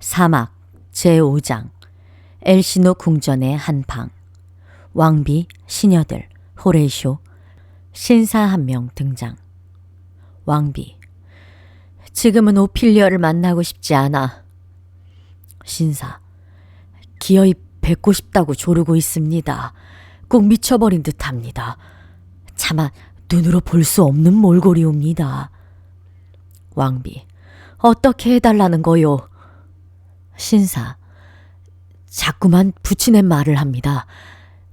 사막 제5장 엘시노 궁전의 한방 왕비, 시녀들, 호레이쇼, 신사 한 명 등장. 왕비: 지금은 오피리어를 만나고 싶지 않아. 신사: 기어이 뵙고 싶다고 조르고 있습니다. 꼭 미쳐버린 듯합니다. 차마 눈으로 볼 수 없는 몰골이옵니다. 왕비: 어떻게 해달라는 거요? 신사: 자꾸만 붙이는 말을 합니다.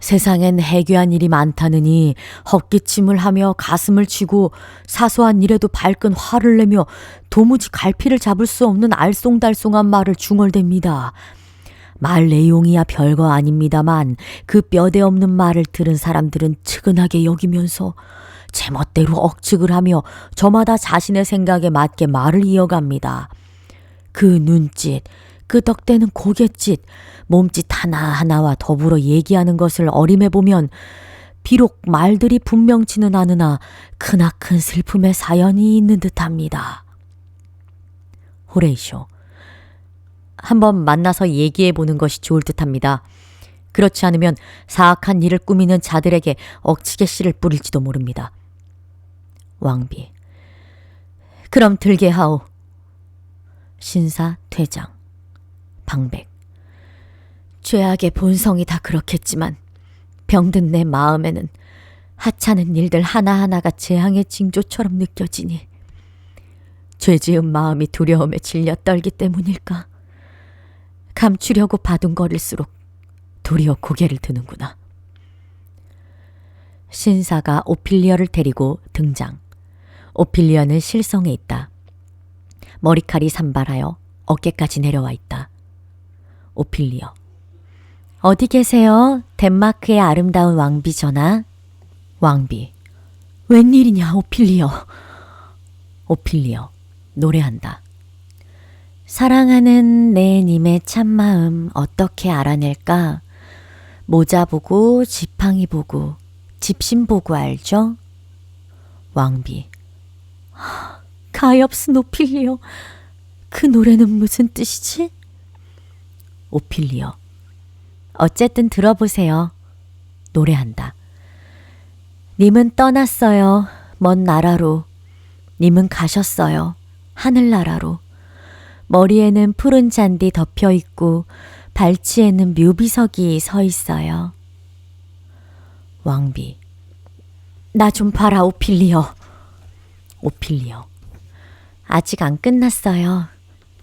세상엔 해괴한 일이 많다느니 헛기침을 하며 가슴을 치고 사소한 일에도 발끈 화를 내며 도무지 갈피를 잡을 수 없는 알쏭달쏭한 말을 중얼댑니다. 말 내용이야 별거 아닙니다만 그 뼈대 없는 말을 들은 사람들은 측은하게 여기면서 제멋대로 억측을 하며 저마다 자신의 생각에 맞게 말을 이어갑니다. 그 눈짓, 끄덕대는 고갯짓, 몸짓 하나하나와 더불어 얘기하는 것을 어림해보면 비록 말들이 분명치는 않으나 크나큰 슬픔의 사연이 있는 듯합니다. 호레이쇼: 한번 만나서 얘기해보는 것이 좋을 듯합니다. 그렇지 않으면 사악한 일을 꾸미는 자들에게 억측의 씨를 뿌릴지도 모릅니다. 왕비: 그럼 들게 하오. 신사 퇴장. 방백: 죄악의 본성이 다 그렇겠지만 병든 내 마음에는 하찮은 일들 하나하나가 재앙의 징조처럼 느껴지니 죄지은 마음이 두려움에 질려 떨기 때문일까? 감추려고 바둥거릴수록 도리어 고개를 드는구나. 신사가 오피리어를 데리고 등장. 오피리어는 실성에 있다. 머리칼이 산발하여 어깨까지 내려와 있다. 오피리어: 어디 계세요? 덴마크의 아름다운 왕비 전하. 왕비: 웬일이냐 오피리어. 오피리어 노래한다. 사랑하는 내 님의 참마음 어떻게 알아낼까? 모자 보고 지팡이 보고 집신 보고 알죠? 왕비: 가엾은 오피리어, 그 노래는 무슨 뜻이지? 오피리어: 어쨌든 들어보세요. 노래한다. 님은 떠났어요. 먼 나라로. 님은 가셨어요. 하늘나라로. 머리에는 푸른 잔디 덮여 있고 발치에는 묘비석이 서 있어요. 왕비: 나 좀 봐라 오피리어. 오피리어: 아직 안 끝났어요.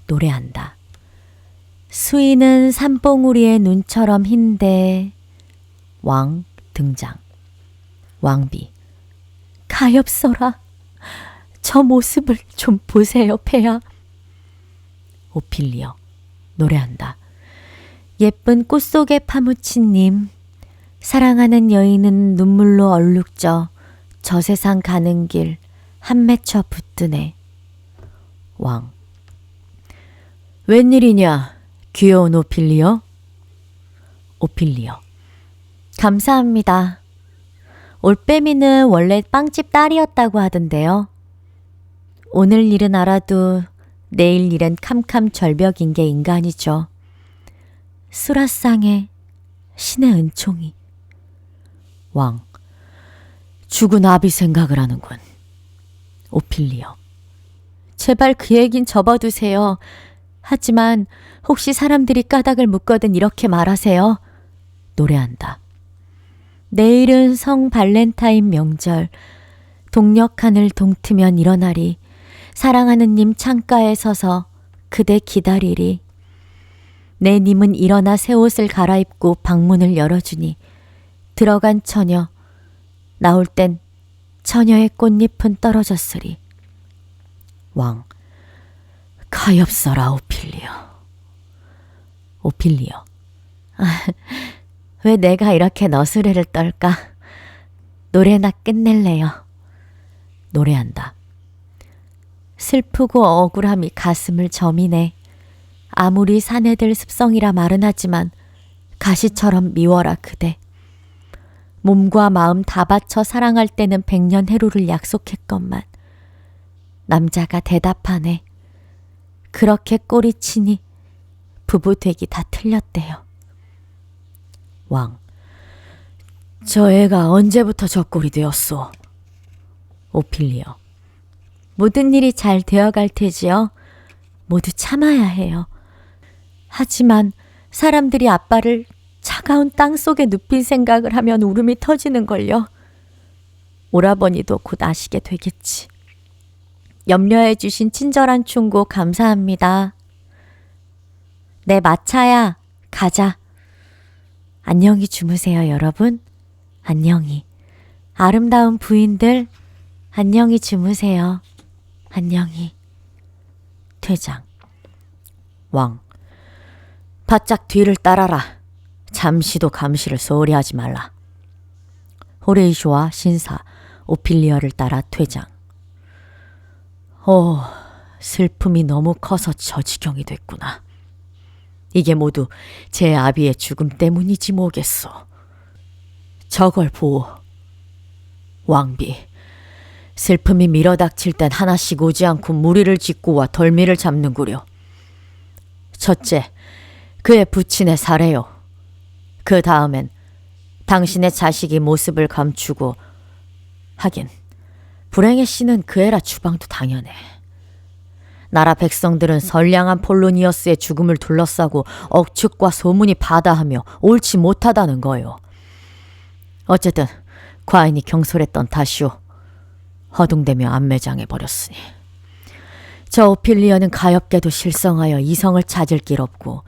노래한다. 수위는 산봉우리의 눈처럼 흰데. 왕 등장. 왕비: 가엾어라. 저 모습을 좀 보세요 폐하. 오피리어 노래한다. 예쁜 꽃 속에 파묻힌 님, 사랑하는 여인은 눈물로 얼룩져 저 세상 가는 길 한 맺혀 붙드네. 왕: 웬일이냐 귀여운 오피리어? 오피리어: 감사합니다. 올빼미는 원래 빵집 딸이었다고 하던데요. 오늘 일은 알아도 내일 일은 캄캄절벽인 게 인간이죠. 수라상에 신의 은총이. 왕: 죽은 아비 생각을 하는군. 오피리어: 제발 그 얘긴 접어두세요. 하지만 혹시 사람들이 까닭을 묻거든 이렇게 말하세요. 노래한다. 내일은 성 발렌타인 명절. 동력하늘 동트면 일어나리. 사랑하는 님 창가에 서서 그대 기다리리. 내 님은 일어나 새 옷을 갈아입고 방문을 열어주니 들어간 처녀, 나올 땐 처녀의 꽃잎은 떨어졌으리. 왕: 가엾어라 오피리어. 오피리어: 왜 내가 이렇게 너스레를 떨까? 노래나 끝낼래요. 노래한다. 슬프고 억울함이 가슴을 저미네. 아무리 사내들 습성이라 말은 하지만 가시처럼 미워라 그대. 몸과 마음 다 바쳐 사랑할 때는 백년 해로를 약속했건만 남자가 대답하네. 그렇게 꼬리치니 부부 되기 다 틀렸대요. 왕, 저 애가 언제부터 저 꼴이 되었소? 오피리어, 모든 일이 잘 되어갈 테지요. 모두 참아야 해요. 하지만 사람들이 아빠를 차가운 땅 속에 눕힌 생각을 하면 울음이 터지는걸요. 오라버니도 곧 아시게 되겠지. 염려해 주신 친절한 충고 감사합니다. 네, 마차야, 가자. 안녕히 주무세요, 여러분. 안녕히. 아름다운 부인들, 안녕히 주무세요. 안녕히. 퇴장. 왕, 바짝 뒤를 따라라. 잠시도 감시를 소홀히 하지 말라. 호레이쇼와 신사, 오피리어를 따라 퇴장. 슬픔이 너무 커서 저 지경이 됐구나. 이게 모두 제 아비의 죽음 때문이지 뭐겠소. 저걸 보오. 왕비, 슬픔이 밀어닥칠 땐 하나씩 오지 않고 무리를 짓고 와 덜미를 잡는구려. 첫째, 그의 부친의 사례요. 그 다음엔 당신의 자식이 모습을 감추고, 하긴 불행의 씨는 그 애라 주방도 당연해. 나라 백성들은 선량한 폴로니어스의 죽음을 둘러싸고 억측과 소문이 바다하며 옳지 못하다는 거요. 어쨌든 과인이 경솔했던 탓이오. 허둥대며 안매장해버렸으니. 저 오피리어는 가엾게도 실성하여 이성을 찾을 길 없고,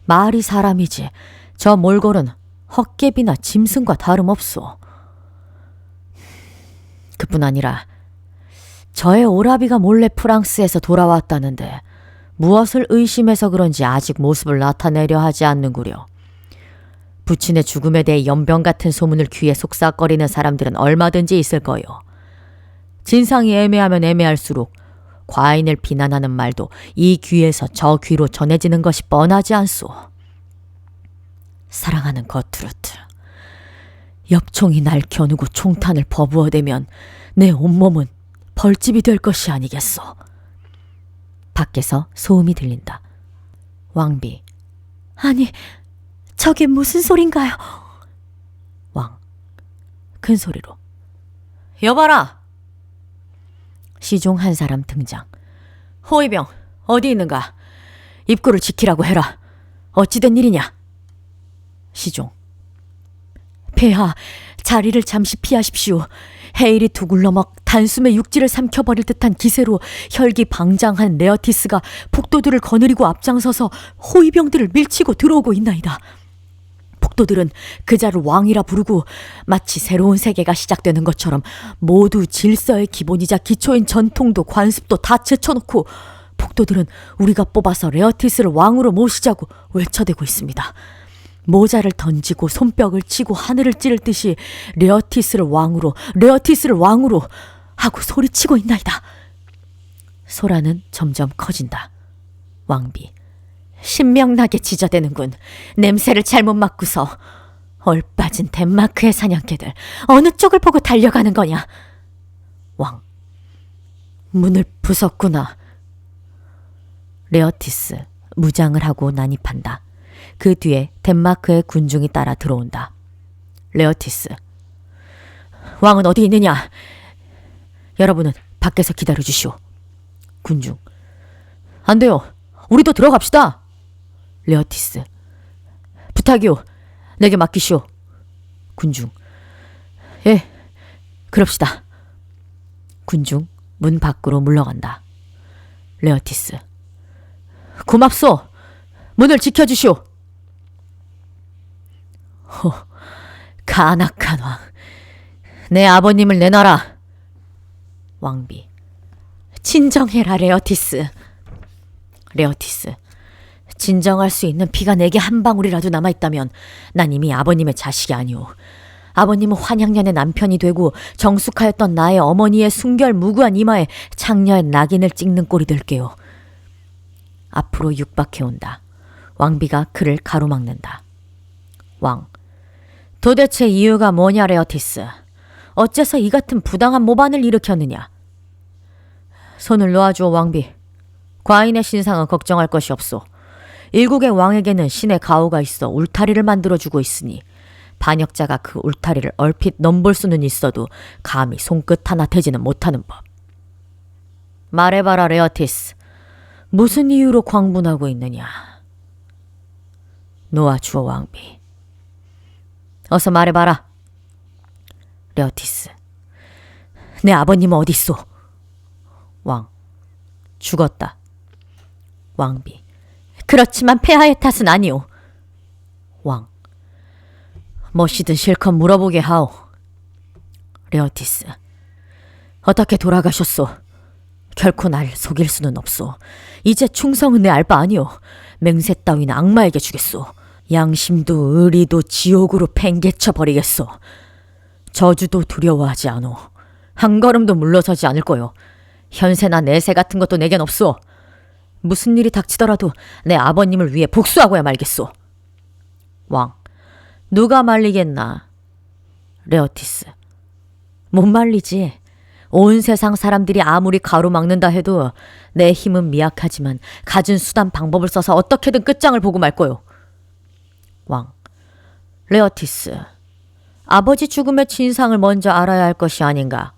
말이 사람이지 저 몰골은 헛개비나 짐승과 다름없소. 그뿐 아니라 저의 오라비가 몰래 프랑스에서 돌아왔다는데 무엇을 의심해서 그런지 아직 모습을 나타내려 하지 않는구려. 부친의 죽음에 대해 연병 같은 소문을 귀에 속삭거리는 사람들은 얼마든지 있을 거요. 진상이 애매하면 애매할수록 과인을 비난하는 말도 이 귀에서 저 귀로 전해지는 것이 뻔하지 않소. 사랑하는 거트루트, 엽총이 날 겨누고 총탄을 버부어대면 내 온몸은 벌집이 될 것이 아니겠소. 밖에서 소음이 들린다. 왕비, 아니, 저게 무슨 소린가요? 왕, 큰 소리로, 여봐라. 시종 한 사람 등장. 호위병, 어디 있는가? 입구를 지키라고 해라. 어찌된 일이냐? 시종, 폐하, 자리를 잠시 피하십시오. 헤일이 두굴러먹 단숨에 육지를 삼켜버릴 듯한 기세로 혈기방장한 레어티스가 폭도들을 거느리고 앞장서서 호위병들을 밀치고 들어오고 있나이다. 폭도들은 그자를 왕이라 부르고 마치 새로운 세계가 시작되는 것처럼 모두 질서의 기본이자 기초인 전통도 관습도 다 제쳐놓고 폭도들은 우리가 뽑아서 레어티스를 왕으로 모시자고 외쳐대고 있습니다. 모자를 던지고 손뼉을 치고 하늘을 찌를 듯이 레어티스를 왕으로, 레어티스를 왕으로 하고 소리치고 있나이다. 소란은 점점 커진다. 왕비, 신명나게 지저대는군. 냄새를 잘못 맡고서. 얼빠진 덴마크의 사냥개들, 어느 쪽을 보고 달려가는 거냐? 왕, 문을 부쉈구나. 레어티스, 무장을 하고 난입한다. 그 뒤에 덴마크의 군중이 따라 들어온다. 레어티스, 왕은 어디 있느냐? 여러분은 밖에서 기다려주시오. 군중, 안 돼요. 우리도 들어갑시다. 레어티스, 부탁이오. 내게 맡기시오. 군중, 예, 그럽시다. 군중, 문 밖으로 물러간다. 레어티스, 고맙소. 문을 지켜주시오. 간악한 왕, 내 아버님을 내놔라. 왕비, 진정해라 레어티스. 레어티스, 진정할 수 있는 피가 내게 한 방울이라도 남아있다면 난 이미 아버님의 자식이 아니오. 아버님은 환양년의 남편이 되고 정숙하였던 나의 어머니의 순결 무구한 이마에 창녀의 낙인을 찍는 꼴이 될게요. 앞으로 육박해온다. 왕비가 그를 가로막는다. 왕, 도대체 이유가 뭐냐 레어티스? 어째서 이 같은 부당한 모반을 일으켰느냐? 손을 놓아주오 왕비. 과인의 신상은 걱정할 것이 없소. 일국의 왕에게는 신의 가호가 있어 울타리를 만들어주고 있으니 반역자가 그 울타리를 얼핏 넘볼 수는 있어도 감히 손끝 하나 대지는 못하는 법. 말해봐라, 레어티스. 무슨 이유로 광분하고 있느냐? 놓아주어, 왕비. 어서 말해봐라. 레어티스. 내 아버님은 어딨소? 왕. 죽었다. 왕비. 그렇지만 폐하의 탓은 아니오. 왕. 뭐시든 실컷 물어보게 하오. 레어티스. 어떻게 돌아가셨소? 결코 날 속일 수는 없소. 이제 충성은 내 알 바 아니오. 맹세 따위는 악마에게 주겠소. 양심도 의리도 지옥으로 팽개쳐 버리겠소. 저주도 두려워하지 않오. 한 걸음도 물러서지 않을 거요. 현세나 내세 같은 것도 내겐 없소. 무슨 일이 닥치더라도 내 아버님을 위해 복수하고야 말겠소. 왕. 누가 말리겠나? 레어티스. 못 말리지. 온 세상 사람들이 아무리 가로막는다 해도 내 힘은 미약하지만 가진 수단 방법을 써서 어떻게든 끝장을 보고 말 거요. 왕. 레어티스. 아버지 죽음의 진상을 먼저 알아야 할 것이 아닌가.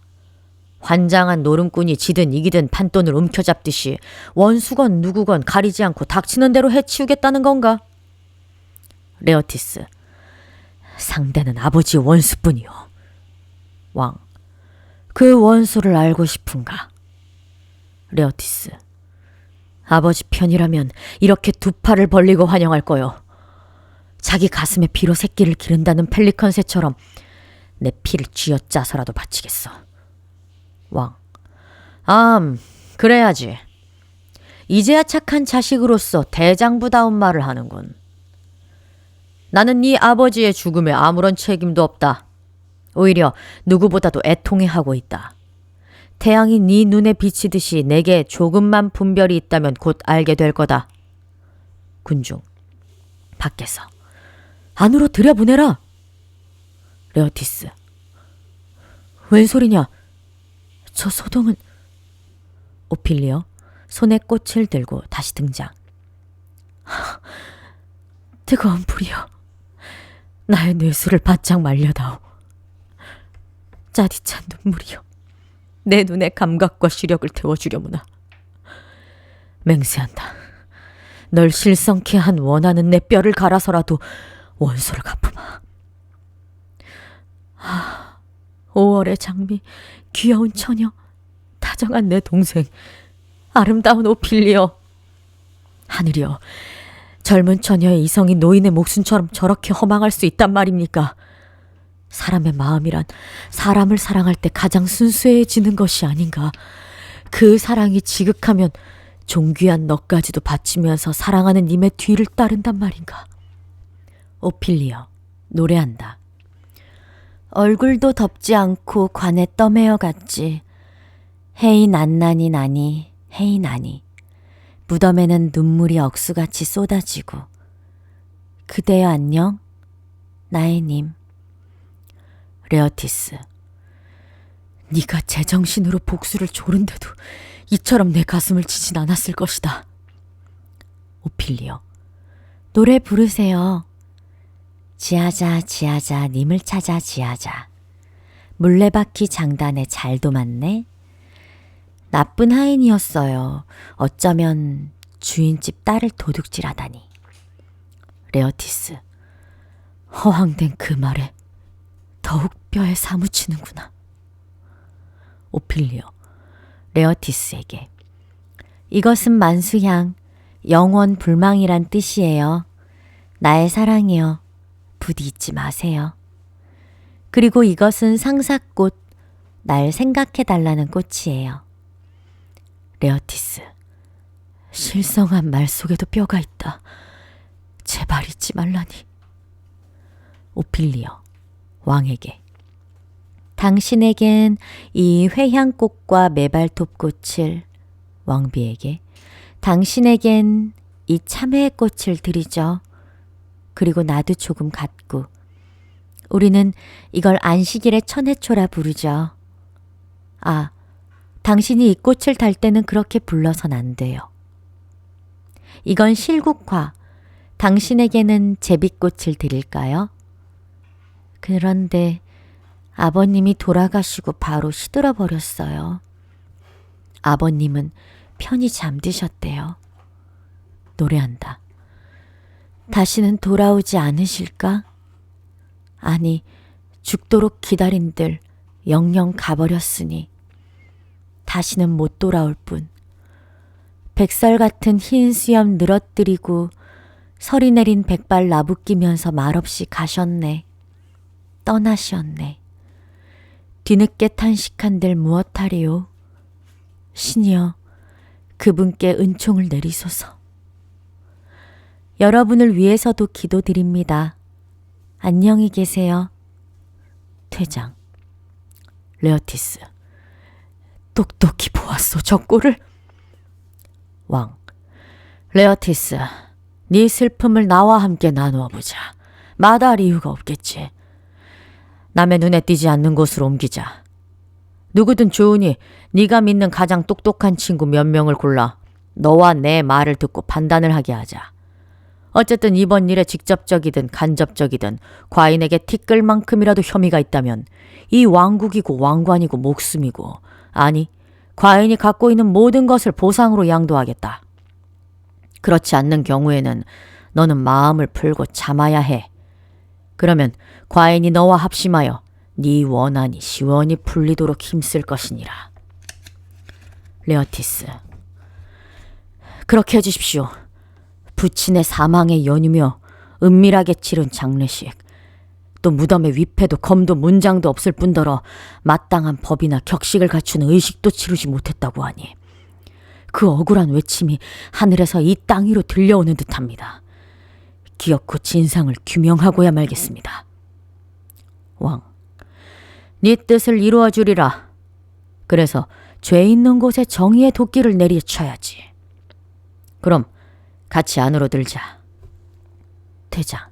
환장한 노름꾼이 지든 이기든 판돈을 움켜잡듯이 원수건 누구건 가리지 않고 닥치는 대로 해치우겠다는 건가? 레어티스. 상대는 아버지의 원수뿐이요. 왕. 그 원수를 알고 싶은가? 레어티스. 아버지 편이라면 이렇게 두 팔을 벌리고 환영할 거요. 자기 가슴에 피로 새끼를 기른다는 펠리컨 새처럼 내 피를 쥐어짜서라도 바치겠어. 왕. 그래야지. 이제야 착한 자식으로서 대장부다운 말을 하는군. 나는 네 아버지의 죽음에 아무런 책임도 없다. 오히려 누구보다도 애통해하고 있다. 태양이 네 눈에 비치듯이 내게 조금만 분별이 있다면 곧 알게 될 거다. 군중. 밖에서. 안으로 들여보내라. 레어티스. 웬 소리냐? 저 소동은... 오피리어 손에 꽃을 들고 다시 등장. 뜨거운 불이여. 나의 뇌수를 바짝 말려다오. 짜릿한 눈물이여. 내 눈의 감각과 시력을 태워주려무나. 맹세한다. 널 실성케 한 원하는 내 뼈를 갈아서라도 원소를 갚으마. 5월의 장미, 귀여운 처녀, 다정한 내 동생, 아름다운 오피리어. 하늘이여, 젊은 처녀의 이성이 노인의 목숨처럼 저렇게 허망할 수 있단 말입니까? 사람의 마음이란 사람을 사랑할 때 가장 순수해지는 것이 아닌가. 그 사랑이 지극하면 존귀한 너까지도 바치면서 사랑하는 님의 뒤를 따른단 말인가. 오피리어 노래한다. 얼굴도 덮지 않고 관에 떠매어 갔지. 헤이 난나니 나니 헤이 나니. 무덤에는 눈물이 억수같이 쏟아지고. 그대여 안녕, 나의 님. 레어티스. 네가 제정신으로 복수를 조른데도 이처럼 내 가슴을 치진 않았을 것이다. 오피리어. 노래 부르세요. 지하자 지하자 님을 찾아 지하자. 물레바퀴 장단에 잘 도맞네. 나쁜 하인이었어요. 어쩌면 주인집 딸을 도둑질하다니. 레어티스. 허황된 그 말에 더욱 뼈에 사무치는구나. 오피리어 레어티스에게. 이것은 만수향, 영원 불망이란 뜻이에요. 나의 사랑이여, 부디 잊지 마세요. 그리고 이것은 상사꽃, 날 생각해달라는 꽃이에요. 레어티스. 실성한 말 속에도 뼈가 있다. 제발 잊지 말라니. 오피리어 왕에게. 당신에겐 이 회향꽃과 메발톱꽃을, 왕비에게. 당신에겐 이 참외의 꽃을 드리죠. 그리고 나도 조금 갖고. 우리는 이걸 안식일의 천해초라 부르죠. 아, 당신이 이 꽃을 달 때는 그렇게 불러선 안 돼요. 이건 실국화, 당신에게는 제비꽃을 드릴까요? 그런데 아버님이 돌아가시고 바로 시들어 버렸어요. 아버님은 편히 잠드셨대요. 노래한다. 다시는 돌아오지 않으실까? 아니, 죽도록 기다린들 영영 가버렸으니 다시는 못 돌아올 뿐. 백설 같은 흰 수염 늘어뜨리고 서리 내린 백발 나부끼면서 말없이 가셨네. 떠나셨네. 뒤늦게 탄식한들 무엇하리요. 신이여, 그분께 은총을 내리소서. 여러분을 위해서도 기도드립니다. 안녕히 계세요. 퇴장. 레어티스. 똑똑히 보았소, 저 꼴을. 왕. 레어티스, 네 슬픔을 나와 함께 나누어 보자. 마다할 이유가 없겠지. 남의 눈에 띄지 않는 곳으로 옮기자. 누구든 좋으니 네가 믿는 가장 똑똑한 친구 몇 명을 골라 너와 내 말을 듣고 판단을 하게 하자. 어쨌든 이번 일에 직접적이든 간접적이든 과인에게 티끌 만큼이라도 혐의가 있다면 이 왕국이고 왕관이고 목숨이고, 아니, 과인이 갖고 있는 모든 것을 보상으로 양도하겠다. 그렇지 않는 경우에는 너는 마음을 풀고 참아야 해. 그러면 과인이 너와 합심하여 네 원한이 시원히 풀리도록 힘쓸 것이니라. 레어티스. 그렇게 해주십시오. 부친의 사망에 연유며 은밀하게 치른 장례식, 또 무덤에 위패도 검도 문장도 없을 뿐더러 마땅한 법이나 격식을 갖추는 의식도 치르지 못했다고 하니 그 억울한 외침이 하늘에서 이 땅 위로 들려오는 듯합니다. 기어코 진상을 규명하고야 말겠습니다. 왕. 네 뜻을 이루어 주리라. 그래서 죄 있는 곳에 정의의 도끼를 내리쳐야지. 그럼 같이 안으로 들자. 퇴장.